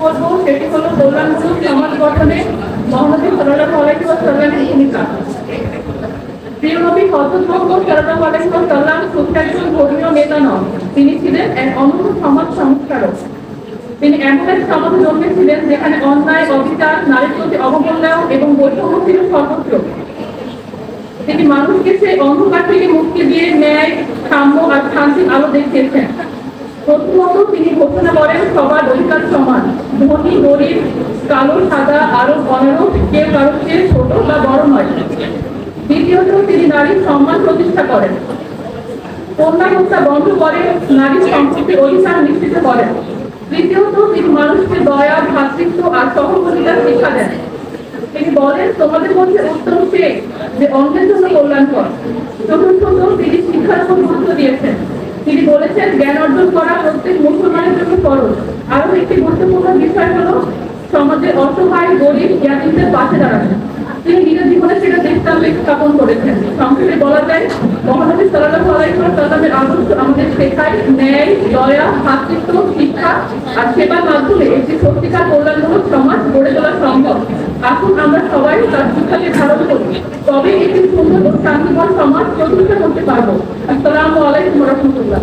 করব সেটি হলো কল্যাণমূলক সমাজ গঠনে মহানবী সাল্লাল্লাহু আলাইহি ওয়াসাল্লামের ভূমিকা। প্রিয় নবী হযরত মুহাম্মদ সাল্লাল্লাহু আলাইহি ওয়াসাল্লাম শুধু একজন ধর্মীয় নেতা নন, তিনি ছিলেন এক অনন্য সমাজ সংস্কারক। তিনি এমন এক সমাজে জন্মেছিলেন যেখানে অন্যায়, অবিচার, নারীর প্রতি অবমূল্যায়ন এবং বৈষম্য ছিল সর্বত্র। তিনি মানুষকে সেই অন্ধকার থেকে মুক্তি দিয়ে ন্যায়, সাম্য আর শান্তির আলো দেখিয়েছেন। প্রথমত তিনি ঘোষণা করেন সবার অধিকার সমান, ধনী গরিব, কালো সাদা, আরব অনারব, কেউ কারোর চেয়ে ছোট বা বড় নয়। দ্বিতীয়ত তিনি নারীর সম্মান প্রতিষ্ঠা করেন, কন্যা হত্যা বন্ধ করেন, নারীর সম্পত্তির অধিকার নিশ্চিত করেন। তৃতীয়ত তিনি মানুষকে দয়া, ভ্রাতৃত্ব আর সহযোগিতার শিক্ষা দেন। তিনি বলেন তোমাদের মধ্যে উত্তম সে যে অন্যের জন্য কল্যাণকর। চতুর্থত তিনি শিক্ষার উপর গুরুত্ব দিয়েছেন। তিনি বলেছেন জ্ঞান অর্জন করা প্রত্যেক মুসলমানের জন্য ফরজ। আরো একটি গুরুত্বপূর্ণ বিষয় হলো সমাজের অসহায়, গরিব, জ্ঞানীদের পাশে দাঁড়ানো। তিনি নিজের জীবনে সেটা দৃষ্টান্ত স্থাপন করেছেন। সংক্ষেপে বলা যায় মহানবী সাল্লাল্লাহু আলাইহি ওয়াসাল্লামের আদর্শ আমাদের শেখায় ন্যায়, দয়া, ভ্রাতৃত্ব, শিক্ষা আর সেবার মাধ্যমে একটি সত্যিকার কল্যাণমূলক সমাজ গড়ে তোলা সম্ভব। আসুন আমরা সবাই তার শিক্ষাকে ধারণ করি, তবে একটি সুন্দর ও শান্তিময় সমাজ প্রতিষ্ঠা করতে পারবো। আসসালামু আলাইকুম ওয়া রাহমাতুল্লাহ।